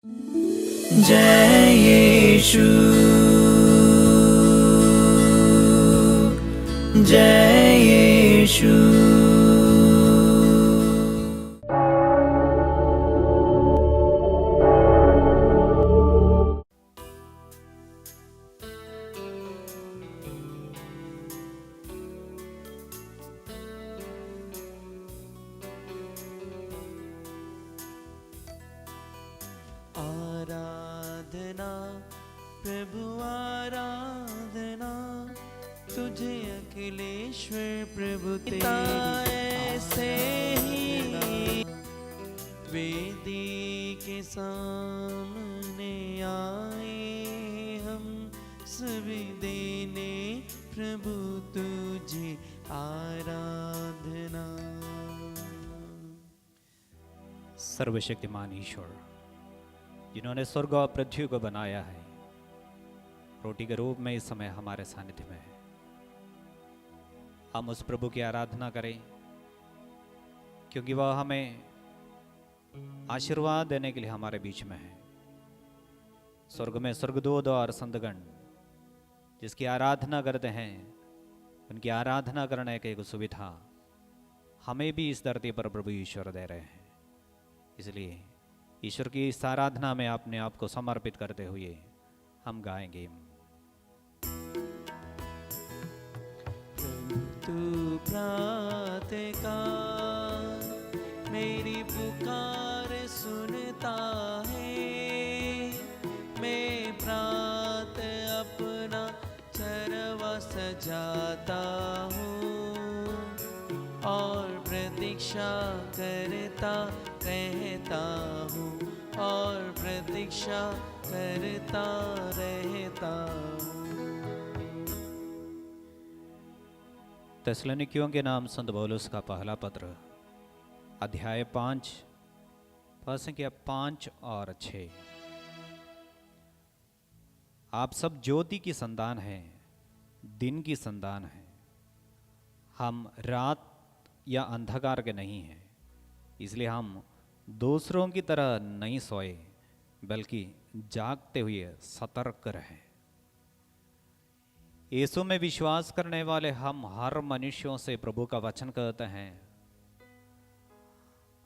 जय यीशु, जय यीशु। आराधना प्रभु आराधना तुझे अखिलेश्वर प्रभु तेरी ऐसे ही वेदी के सामने आए हम सभी देने प्रभु तुझे आराधना। सर्वशक्तिमान ईश्वर जिन्होंने स्वर्ग और पृथ्वी को बनाया है, रोटी के रूप में इस समय हमारे सानिध्य में है। हम उस प्रभु की आराधना करें क्योंकि वह हमें आशीर्वाद देने के लिए हमारे बीच में है। स्वर्ग में स्वर्गदूत और संतगण जिसकी आराधना करते हैं, उनकी आराधना करने की एक सुविधा हमें भी इस धरती पर प्रभु ईश्वर दे रहे हैं। इसलिए ईश्वर की इस आराधना में अपने आप को समर्पित करते हुए हम गाएंगे। तू प्रातः का मेरी पुकार सुनता है, मैं प्रातः अपना चरवा सजाता हूँ और प्रतीक्षा करता रहता हूँ और प्रतीक्षा करता रहता हूँ। थिस्सलुनीकियों के नाम संत पौलुस का पहला पत्र अध्याय 5 संख्या 5 और 6। आप सब ज्योति की संतान हैं, दिन की संतान हैं। हम रात या अंधकार के नहीं हैं, इसलिए हम दूसरों की तरह नहीं सोए बल्कि जागते हुए सतर्क रहें। यीशु में विश्वास करने वाले हम हर मनुष्यों से प्रभु का वचन कहते हैं,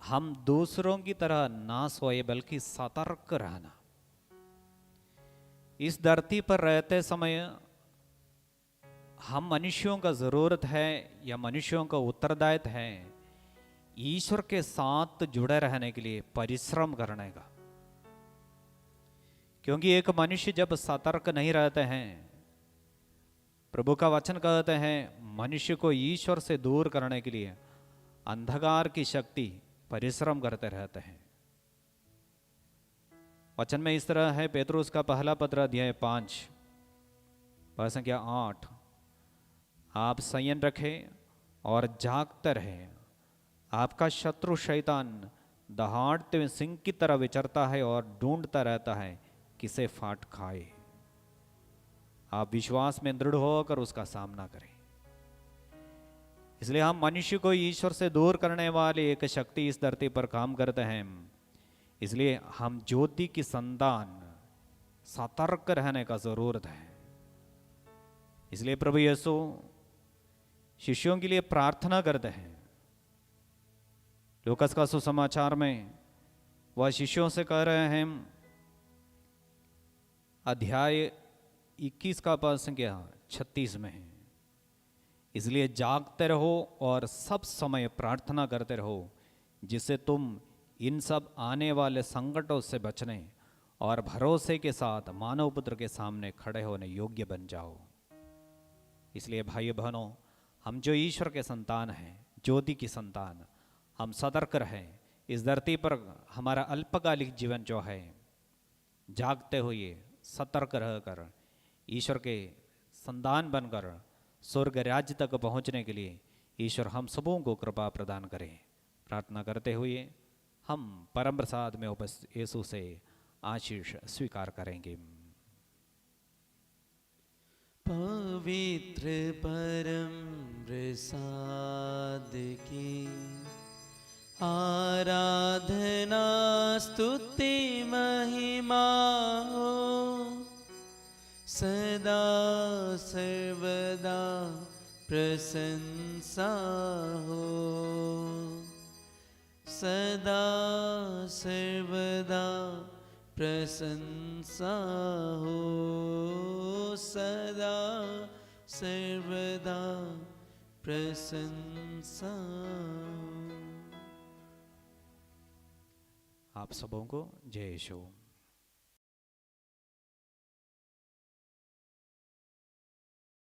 हम दूसरों की तरह ना सोए बल्कि सतर्क रहना। इस धरती पर रहते समय हम मनुष्यों का जरूरत है या मनुष्यों का उत्तरदायित्व है ईश्वर के साथ जुड़े रहने के लिए परिश्रम करने का। क्योंकि एक मनुष्य जब सतर्क नहीं रहते हैं, प्रभु का वचन कहते हैं, मनुष्य को ईश्वर से दूर करने के लिए अंधकार की शक्ति परिश्रम करते रहते हैं। वचन में इस तरह है, पेतरुस का पहला पत्र अध्याय 5 संख्या 8, आप संयम रखें और जागते रहें। आपका शत्रु शैतान दहाड़ते हुए सिंह की तरह विचरता है और ढूंढता रहता है किसे फाड़ खाए। आप विश्वास में दृढ़ होकर उसका सामना करें। इसलिए हम मनुष्य को ईश्वर से दूर करने वाली एक शक्ति इस धरती पर काम करते हैं। इसलिए हम ज्योति की संतान सतर्क रहने का जरूरत है। इसलिए प्रभु यीशु शिष्यों के लिए प्रार्थना करते हैं। लूकास का सुसमाचार में वह शिष्यों से कह रहे हैं, अध्याय 21 का पद संख्या 36 में है, इसलिए जागते रहो और सब समय प्रार्थना करते रहो, जिससे तुम इन सब आने वाले संकटों से बचने और भरोसे के साथ मानव पुत्र के सामने खड़े होने योग्य बन जाओ। इसलिए भाई बहनों, हम जो ईश्वर के संतान हैं, ज्योति की संतान, हम सतर्क रहें। इस धरती पर हमारा अल्पकालिक जीवन जो है, जागते हुए सतर्क रहकर ईश्वर के संतान बनकर स्वर्ग राज्य तक पहुंचने के लिए ईश्वर हम सबों को कृपा प्रदान करें। प्रार्थना करते हुए हम परम प्रसाद में उपस्थित यीशु से आशीष स्वीकार करेंगे। पवित्र परम प्रसाद की आराधना स्तुति महिमा हो सदा सर्वदा प्रशंसा हो सदा सर्वदा प्रशंसा हो सदा सर्वदा प्रशंसा हो। आप सबों को जय यीशु।